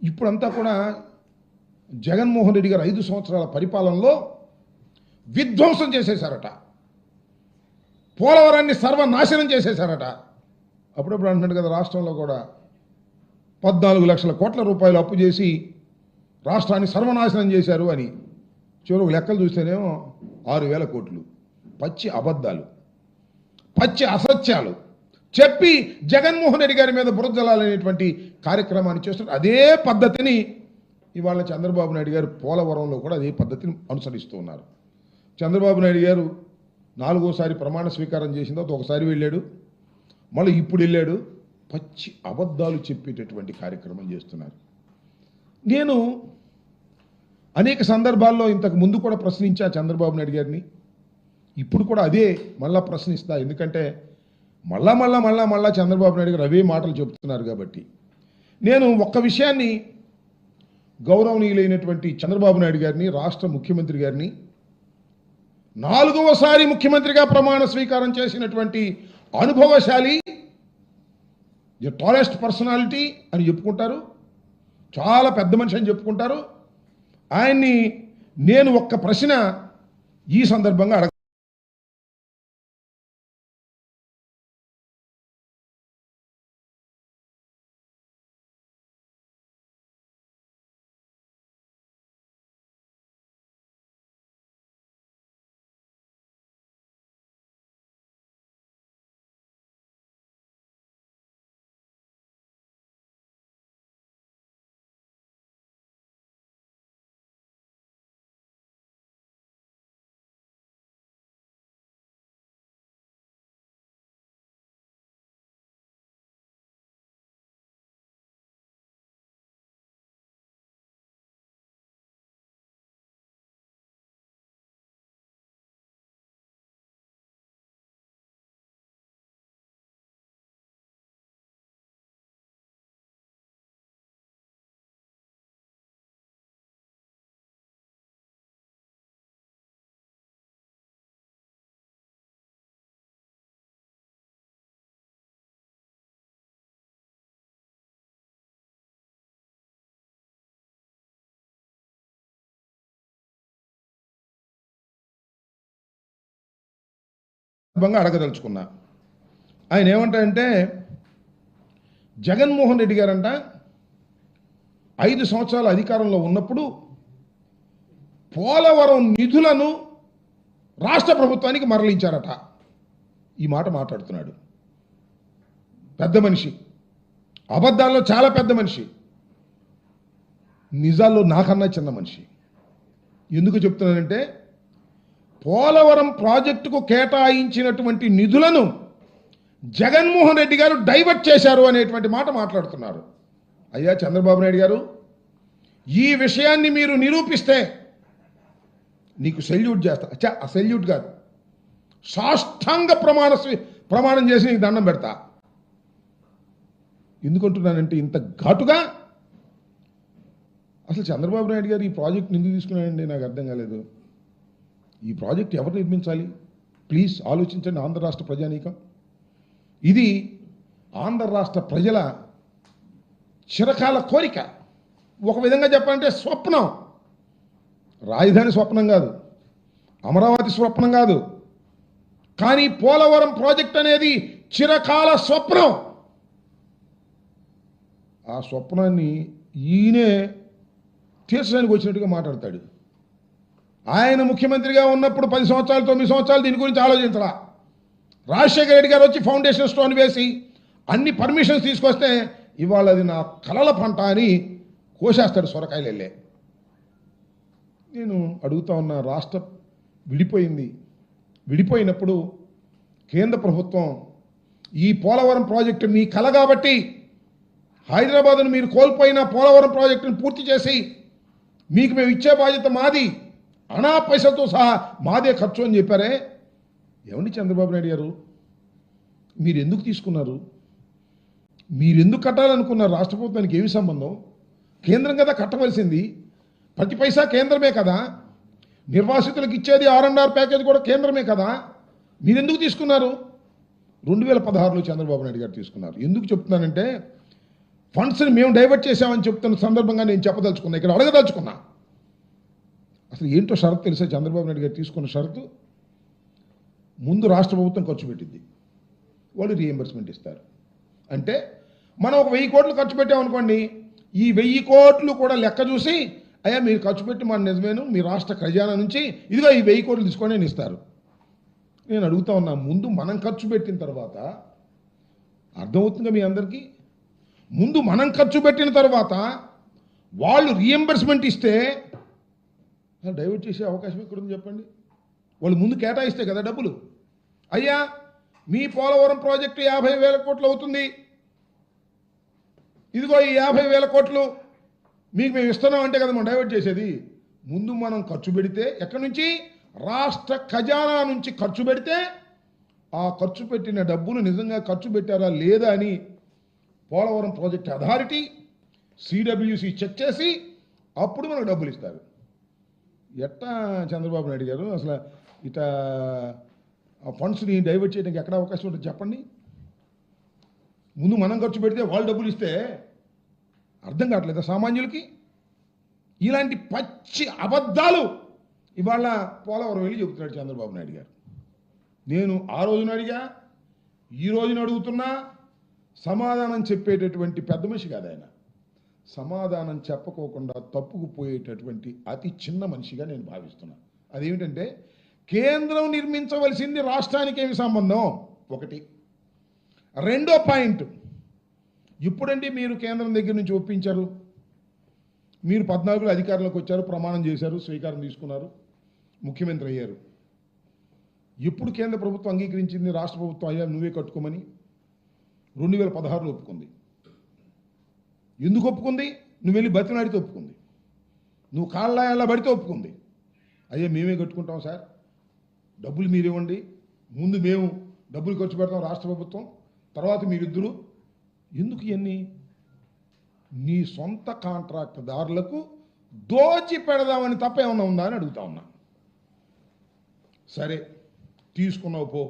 ఇప్పుడంతా కూడా జగన్మోహన్ రెడ్డి గారు 5 సంవత్సరాల పరిపాలనలో విధ్వంసం చేసేశారట. పోలవరాన్ని సర్వనాశనం చేసేశారట. అప్పుడప్పుడు అంటున్నాడు కదా, రాష్ట్రంలో కూడా 14 లక్షల కోట్ల రూపాయలు అప్పు చేసి రాష్ట్రాన్ని సర్వనాశనం చేశారు అని. చివరికి లెక్కలు చూస్తేనేమో 6,000 కోట్లు. పచ్చి అబద్ధాలు, పచ్చి అసత్యాలు చెప్పి జగన్మోహన్ రెడ్డి గారి మీద బురద జల్లాలనేటువంటి కార్యక్రమాన్ని చేస్తున్నారు. అదే పద్ధతిని ఇవాళ చంద్రబాబు నాయుడు గారు పోలవరంలో కూడా అదే పద్ధతిని అనుసరిస్తూ ఉన్నారు. చంద్రబాబు నాయుడు గారు 4వసారి ప్రమాణ స్వీకారం చేసిన తర్వాత ఒకసారి వెళ్ళాడు, మళ్ళీ ఇప్పుడు వెళ్ళాడు. పచ్చి అబద్ధాలు చెప్పేటటువంటి కార్యక్రమం చేస్తున్నారు. నేను అనేక సందర్భాల్లో ఇంతకు ముందు కూడా ప్రశ్నించా చంద్రబాబు నాయుడు గారిని. ఇప్పుడు కూడా అదే మళ్ళా ప్రశ్నిస్తా. ఎందుకంటే మళ్ళా చంద్రబాబు నాయుడు గారు అవే మాటలు చెప్తున్నారు కాబట్టి. నేను ఒక్క విషయాన్ని గౌరవనీయులైనటువంటి చంద్రబాబు నాయుడు గారిని, రాష్ట్ర ముఖ్యమంత్రి గారిని, 4వసారి ముఖ్యమంత్రిగా ప్రమాణ స్వీకారం చేసినటువంటి అనుభవశాలి, ది టాలెస్ట్ పర్సనాలిటీ అని చెప్పుకుంటారు, చాలా పెద్ద మనిషి అని చెప్పుకుంటారు. ఆయన్ని నేను ఒక్క ప్రశ్న ఈ సందర్భంగా అడగదలుచుకున్నా. ఆయన ఏమంటారంటే, జగన్మోహన్ రెడ్డి గారంట 5 సంవత్సరాల అధికారంలో ఉన్నప్పుడు పోలవరం నిధులను రాష్ట్ర ప్రభుత్వానికి మరలించారట. ఈ మాట మాట్లాడుతున్నాడు. పెద్ద మనిషి, అబద్ధాల్లో చాలా పెద్ద మనిషి, నిజాల్లో నాకన్నా చిన్న మనిషి. ఎందుకు చెప్తున్నానంటే, పోలవరం ప్రాజెక్టుకు కేటాయించినటువంటి నిధులను జగన్మోహన్ రెడ్డి గారు డైవర్ట్ చేశారు అనేటువంటి మాట మాట్లాడుతున్నారు. అయ్యా చంద్రబాబు నాయుడు గారు, ఈ విషయాన్ని మీరు నిరూపిస్తే నీకు సెల్యూట్ చేస్తా. సెల్యూట్ కాదు, సాష్టాంగ ప్రమాణం చేసి నీకు దండం పెడతా. ఎందుకంటున్నానంటే, ఇంత ఘాటుగా అసలు చంద్రబాబు నాయుడు గారు ఈ ప్రాజెక్ట్ ఎందుకు తీసుకున్నాడండి నాకు అర్థం కాలేదు. ఈ ప్రాజెక్ట్ ఎవరు నిర్మించాలి? ప్లీజ్ ఆలోచించండి ఆంధ్ర రాష్ట్ర ప్రజానీకం. ఇది ఆంధ్ర రాష్ట్ర ప్రజల చిరకాల కోరిక. ఒక విధంగా చెప్పాలంటే స్వప్నం. రాజధాని స్వప్నం కాదు, అమరావతి స్వప్నం కాదు, కానీ పోలవరం ప్రాజెక్ట్ అనేది చిరకాల స్వప్నం. ఆ స్వప్నాన్ని ఈయనే తీర్చడానికి వచ్చినట్టుగా మాట్లాడతాడు. ఆయన ముఖ్యమంత్రిగా ఉన్నప్పుడు 10 సంవత్సరాలు 9 సంవత్సరాలు దీని గురించి ఆలోచించరా. రాజశేఖర రెడ్డి గారు వచ్చి ఫౌండేషన్ స్టోన్ వేసి అన్ని పర్మిషన్స్ తీసుకొస్తే ఇవాళ అది నా కలల పంట అని కోసేస్తాడు సొరకాయలు వెళ్ళే. నేను అడుగుతా ఉన్న, రాష్ట్రం విడిపోయినప్పుడు కేంద్ర ప్రభుత్వం ఈ పోలవరం ప్రాజెక్టు మీ కల కాబట్టి హైదరాబాద్ను మీరు కోల్పోయిన పోలవరం ప్రాజెక్టును పూర్తి చేసి మీకు మేము ఇచ్చే బాధ్యత మాది, అనా పైసలతో సహా మాదే ఖర్చు అని చెప్పారే. ఏమండి చంద్రబాబు నాయుడు గారు, మీరు ఎందుకు తీసుకున్నారు? మీరు ఎందుకు కట్టాలనుకున్నారు? రాష్ట్ర ప్రభుత్వానికి ఏమి సంబంధం? కేంద్రం కదా కట్టవలసింది, ప్రతి పైసా కేంద్రమే కదా. నిర్వాసితులకు ఇచ్చేది R&R ప్యాకేజ్ కూడా కేంద్రమే కదా. మీరు ఎందుకు తీసుకున్నారు? 2016లో చంద్రబాబు నాయుడు గారు తీసుకున్నారు. ఎందుకు చెప్తున్నానంటే, ఫండ్స్ని మేము డైవర్ట్ చేసామని చెప్తున్న సందర్భంగా నేను చెప్పదలుచుకున్నా, ఇక్కడ అడగదలుచుకున్నా. అసలు ఏంటో షరతు తెలుసా? చంద్రబాబు నాయుడు గారు తీసుకున్న షరతు, ముందు రాష్ట్ర ప్రభుత్వం ఖర్చు పెట్టింది, వాళ్ళు రీఎంబర్స్మెంట్ ఇస్తారు. అంటే మనం ఒక 1000 కోట్లు ఖర్చు పెట్టామనుకోండి, ఈ 1000 కోట్లు కూడా లెక్క చూసి, అయ్యా మీరు ఖర్చు పెట్టి మన నిజమేను, మీ రాష్ట్ర ఖజానా నుంచి ఇదిగో ఈ 1000 కోట్లు తీసుకొని నేను ఇస్తారు. నేను అడుగుతా ఉన్నా, ముందు మనం ఖర్చు పెట్టిన తర్వాత, అర్థమవుతుందిగా మీ అందరికీ, ముందు మనం ఖర్చు పెట్టిన తర్వాత వాళ్ళు రీఎంబర్స్మెంట్ ఇస్తే డైవర్ట్ చేసే అవకాశం ఎక్కడుంది చెప్పండి? వాళ్ళు ముందు కేటాయిస్తే కదా డబ్బులు. అయ్యా మీ పోలవరం ప్రాజెక్టు 50,000 కోట్లు అవుతుంది, ఇదిగో ఈ 50,000 కోట్లు మీకు మేము ఇస్తున్నాం అంటే కదా మనం డైవర్ట్ చేసేది. ముందు మనం ఖర్చు పెడితే, ఎక్కడి నుంచి? రాష్ట్ర ఖజానా నుంచి ఖర్చు పెడితే, ఆ ఖర్చు పెట్టిన డబ్బును నిజంగా ఖర్చు పెట్టారా లేదా అని Polavaram project authority CWC check చేసి అప్పుడు మనకు డబ్బులు ఇస్తారు. ఎట్టా చంద్రబాబు నాయుడు గారు అసలు ఇట ఆ ఫండ్స్ని డైవర్ట్ చేయడానికి ఎక్కడ అవకాశం ఉంటుంది చెప్పండి? ముందు మనం ఖర్చు పెడితే వాళ్ళు డబ్బులు ఇస్తే అర్థం కావట్లేదా సామాన్యులకి? ఇలాంటి పచ్చి అబద్ధాలు ఇవాళ పోలవరం వెళ్ళి చెబుతున్నాడు చంద్రబాబు నాయుడు గారు. నేను ఆ రోజున అడిగా, ఈ రోజున అడుగుతున్నా, సమాధానం చెప్పేటటువంటి పెద్ద మనిషి కాదు ఆయన. సమాధానం చెప్పకోకుండా తప్పుకుపోయేటటువంటి అతి చిన్న మనిషిగా నేను భావిస్తున్నా. అదేమిటంటే, కేంద్రం నిర్మించవలసింది రాష్ట్రానికి ఏమి సంబంధం? ఒకటి. రెండో పాయింట్, ఇప్పుడండి మీరు కేంద్రం దగ్గర నుంచి ఒప్పించారు, మీరు 14లో అధికారంలోకి వచ్చారు, ప్రమాణం చేశారు, స్వీకారం తీసుకున్నారు, ముఖ్యమంత్రి అయ్యారు. ఎప్పుడు కేంద్ర ప్రభుత్వం అంగీకరించింది రాష్ట్ర ప్రభుత్వం అయ్యా నువ్వే కట్టుకోమని? 2016లో ఒప్పుకుంది. ఎందుకు ఒప్పుకుంది? నువ్వు వెళ్ళి బతినాడితే ఒప్పుకుంది, నువ్వు కాళ్ళ పడితే ఒప్పుకుంది. అయ్యా మేమే కట్టుకుంటాం సార్, డబ్బులు మీరివ్వండి, ముందు మేము డబ్బులు ఖర్చు పెడతాం రాష్ట్ర ప్రభుత్వం, తర్వాత మీరిద్దరు. ఎందుకు ఇవన్నీ? నీ సొంత కాంట్రాక్టుదారులకు దోచి పెడదామని తప్ప ఏమన్నా ఉందా అని అడుగుతా ఉన్నా. సరే తీసుకున్నావు పో.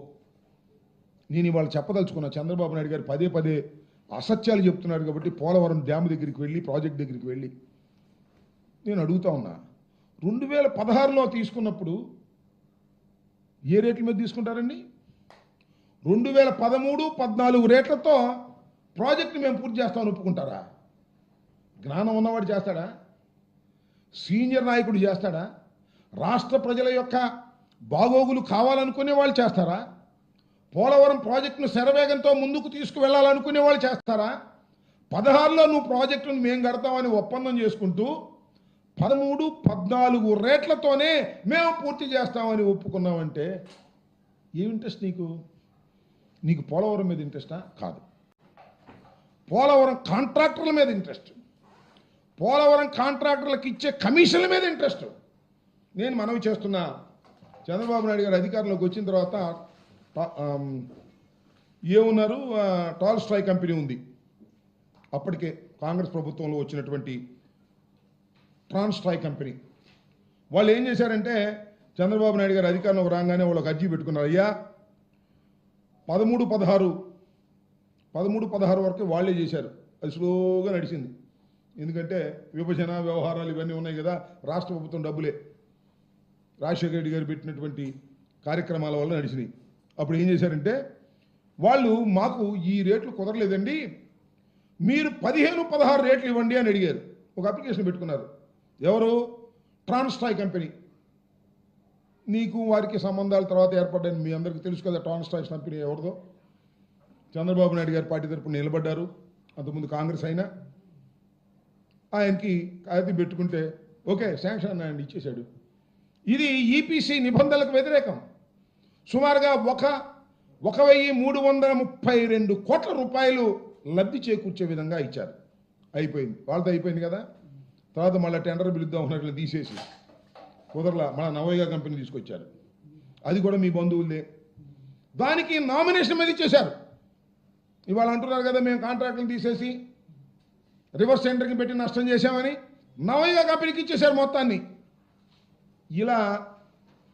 నేను ఇవాళ చెప్పదలుచుకున్నా, చంద్రబాబు నాయుడు గారు పదే పదే అసత్యాలు చెప్తున్నాడు కాబట్టి పోలవరం డ్యామ్ దగ్గరికి వెళ్ళి, ప్రాజెక్ట్ దగ్గరికి వెళ్ళి నేను అడుగుతా ఉన్నా, 2016లో తీసుకున్నప్పుడు ఏ రేట్ల మీద తీసుకుంటారండి? 2013, 14 రేట్లతో ప్రాజెక్టుని మేము పూర్తి చేస్తామని ఒప్పుకుంటారా? జ్ఞానం ఉన్నవాడు చేస్తాడా? సీనియర్ నాయకుడు చేస్తాడా? రాష్ట్ర ప్రజల యొక్క బాగోగులు కావాలనుకునే వాళ్ళు చేస్తారా? పోలవరం ప్రాజెక్టును శరవేగంతో ముందుకు తీసుకువెళ్ళాలనుకునే వాళ్ళు చేస్తారా? 16లో నువ్వు ప్రాజెక్టును మేము కడతామని ఒప్పందం చేసుకుంటూ 13, 14 రేట్లతోనే మేము పూర్తి చేస్తామని ఒప్పుకున్నామంటే ఏం ఇంట్రెస్ట్ నీకు? నీకు పోలవరం మీద ఇంట్రెస్టా? కాదు. పోలవరం కాంట్రాక్టర్ల మీద ఇంట్రెస్ట్, పోలవరం కాంట్రాక్టర్లకు ఇచ్చే కమిషన్ల మీద ఇంట్రెస్ట్. నేను మనవి చేస్తున్నా, చంద్రబాబు నాయుడు గారు అధికారంలోకి వచ్చిన తర్వాత ఏమున్నారు, టాల్స్టాయ్ కంపెనీ ఉంది, అప్పటికే కాంగ్రెస్ ప్రభుత్వంలో వచ్చినటువంటి ట్రాన్స్టాయ్ కంపెనీ. వాళ్ళు ఏం చేశారంటే, చంద్రబాబు నాయుడు గారు అధికారంలోకి రాగానే వాళ్ళకి అర్జీ పెట్టుకున్నారు, అయ్యా 13, 16 వరకు వాళ్ళే చేశారు. అది స్లోగా నడిచింది, ఎందుకంటే విభజన వ్యవహారాలు ఇవన్నీ ఉన్నాయి కదా, రాష్ట్ర ప్రభుత్వం డబ్బులే రాజశేఖర రెడ్డి గారు పెట్టినటువంటి కార్యక్రమాల వల్ల నడిచినాయి. అప్పుడు ఏం చేశారంటే, వాళ్ళు మాకు ఈ రేట్లు కుదరలేదండి, మీరు 15, 16 రేట్లు ఇవ్వండి అని అడిగారు. ఒక అప్లికేషన్ పెట్టుకున్నారు. ఎవరు? ట్రాన్స్టాయ్ కంపెనీ. నీకు వారికి సంబంధాల తర్వాత ఏర్పడ్డాయని మీ అందరికీ తెలుసు కదా. ట్రాన్స్టాయ్ కంపెనీ ఎవరిదో? చంద్రబాబు నాయుడు గారి పార్టీ తరపున నిలబడ్డారు, అంతకుముందు కాంగ్రెస్ అయినా. ఆయనకి కాగితం పెట్టుకుంటే ఓకే శాంక్షన్ ఆయన ఇచ్చేశాడు. ఇది ఈపీసీ నిబంధనలకు వ్యతిరేకం. సుమారుగా 1,332 కోట్ల రూపాయలు లబ్ధి చేకూర్చే విధంగా ఇచ్చారు. అయిపోయింది, వాళ్ళతో అయిపోయింది కదా. తర్వాత మళ్ళీ టెండర్ పిలుద్దాం ఉన్నట్లు తీసేసి కుదరలా, మన నవోగా కంపెనీ తీసుకొచ్చారు, అది కూడా మీ బంధువులే. దానికి నామినేషన్ మీద ఇచ్చేశారు. ఇవాళ అంటున్నారు కదా మేము కాంట్రాక్టులు తీసేసి రివర్స్ టెండర్కి పెట్టి నష్టం చేశామని, నవోగా కంపెనీకి ఇచ్చేశారు మొత్తాన్ని. ఇలా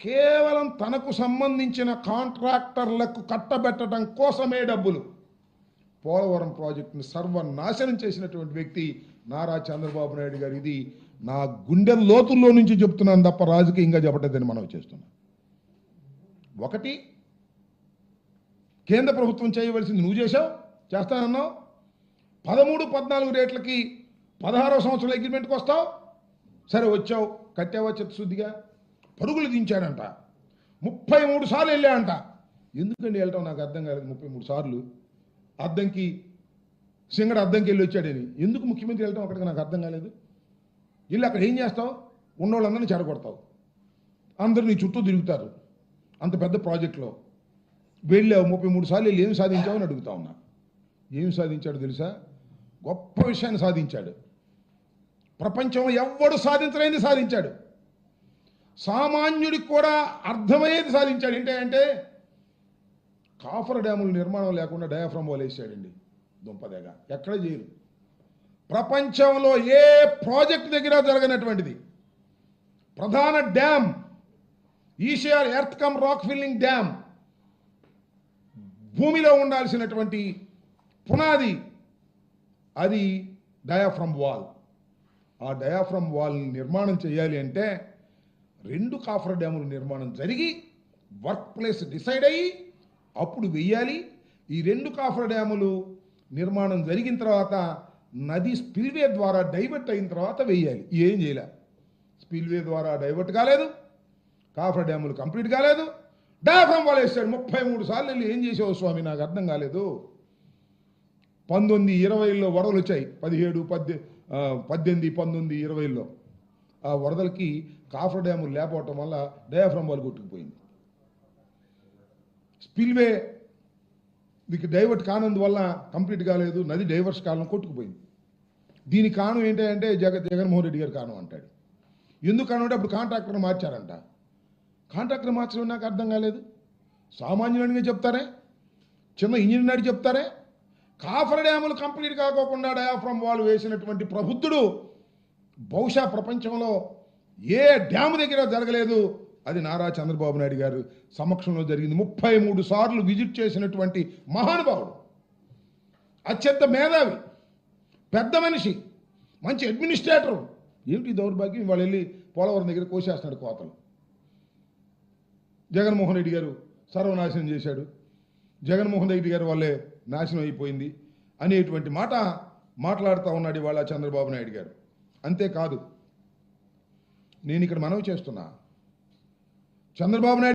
కేవలం తనకు సంబంధించిన కాంట్రాక్టర్లకు కట్టబెట్టడం కోసమే డబ్బులు, పోలవరం ప్రాజెక్టును సర్వనాశనం చేసినటువంటి వ్యక్తి నారా చంద్రబాబు నాయుడు గారు. ఇది నా గుండె లోతుల్లో నుంచి చెప్తున్నాను తప్ప రాజకీయంగా చెప్పట్లేదని మనం చేస్తున్నాం. ఒకటి, కేంద్ర ప్రభుత్వం చేయవలసింది నువ్వు చేసావు, చేస్తానన్నావు. 13-14 రేట్లకి 16వ సంవత్సరం అగ్రిమెంట్కి వస్తావు. సరే వచ్చావు, కట్టావా చిత్తశుద్ధిగా. పరుగులు దించాడంట, 33 సార్లు వెళ్ళాడంట. ఎందుకండి వెళ్ళటం నాకు అర్థం కాలేదు. 33 సార్లు అద్దంకి సింగడ అద్దంకి వెళ్ళి వచ్చాడని ఎందుకు ముఖ్యమంత్రి వెళ్ళటం అక్కడికి నాకు అర్థం కాలేదు. వెళ్ళి అక్కడ ఏం చేస్తావు? ఉన్నోళ్ళందరినీ చెడగొడతావు, అందరూ నీ చుట్టూ తిరుగుతారు. అంత పెద్ద ప్రాజెక్టులో వెళ్ళావు, 33 సార్లు వెళ్ళి ఏం సాధించావు అని అడుగుతా ఉన్నా. ఏం సాధించాడు తెలుసా? గొప్ప విషయాన్ని సాధించాడు. ప్రపంచంలో ఎవ్వడు సాధించలేనిది సాధించాడు. సామాన్యుడికి కూడా అర్థమయ్యేది సాధించాడు. ఏంటంటే కాఫర్ డ్యాముల నిర్మాణం లేకుండా డయాఫ్రమ్ వాల్ వేసాడండి. దుంపదేగా ఎక్కడ చేయరు. ప్రపంచంలో ఏ ప్రాజెక్ట్ దగ్గర జరగనటువంటిది. ప్రధాన డ్యామ్ ఈషియర్ earth cum rock filling dam, భూమిలో ఉండాల్సినటువంటి పునాది అది డయాఫ్రమ్ వాల్. ఆ డయాఫ్రమ్ వాల్ నిర్మాణం చేయాలి అంటే 2 కాఫర్ డ్యాముల నిర్మాణం జరిగి వర్క్ ప్లేస్ డిసైడ్ అయ్యి అప్పుడు వెయ్యాలి. ఈ 2 కాఫర్ డ్యాములు నిర్మాణం జరిగిన తర్వాత నది స్పిల్వే ద్వారా డైవర్ట్ అయిన తర్వాత వెయ్యాలి. ఏం చేయలే. స్పిల్వే ద్వారా డైవర్ట్ కాలేదు, కాఫర్ డ్యాములు కంప్లీట్ కాలేదు, డయాఫ్రమ్ వాల్ వేసాడు. 33 సార్లు వెళ్ళి ఏం చేసావు స్వామి నాకు అర్థం కాలేదు. 19-20లో వరదలు వచ్చాయి. 17, 18, 19, 20లో ఆ వరదలకి కాఫర్ డ్యాములు లేకపోవటం వల్ల డయాఫ్రమ్ వాల్ కొట్టుకుపోయింది. స్పిల్వే దీనికి డైవర్ట్ కానందువల్ల కంప్లీట్ కాలేదు, నది డైవర్స్ కాలం కొట్టుకుపోయింది. దీనికి కారణం ఏంటంటే జగన్మోహన్ రెడ్డి గారు కారణం అంటాడు. ఎందుకు కారణం అంటే అప్పుడు కాంట్రాక్టర్ని మార్చారంట. కాంట్రాక్టర్ మార్చడం నాకు అర్థం కాలేదు. సామాన్యుడిగా చెప్తారే, చిన్న ఇంజనీర్ నాడు చెప్తారే. కాఫర్ డ్యాములు కంప్లీట్ కాకోకుండా డయాఫ్రమ్ వాల్ వేసినటువంటి ప్రబుద్ధుడు బహుశా ప్రపంచంలో ఏ డ్యాము దగ్గర జరగలేదు. అది నారా చంద్రబాబు నాయుడు గారు సమక్షంలో జరిగింది. 33 సార్లు విజిట్ చేసినటువంటి మహానుభావుడు, అత్యంత మేధావి, పెద్ద మనిషి, మంచి అడ్మినిస్ట్రేటర్. ఏమిటి దౌర్భాగ్యం? వాళ్ళు వెళ్ళి పోలవరం దగ్గర కోసేస్తున్నాడు కోతలు. జగన్మోహన్ రెడ్డి గారు సర్వనాశనం చేశాడు, జగన్మోహన్ రెడ్డి గారు వాళ్ళే నాశనం అయిపోయింది అనేటువంటి మాట మాట్లాడుతూ ఉన్నాడు ఇవాళ చంద్రబాబు నాయుడు గారు. అంతేకాదు, నేను ఇక్కడ మనవి చేస్తున్నా, చంద్రబాబు నాయుడు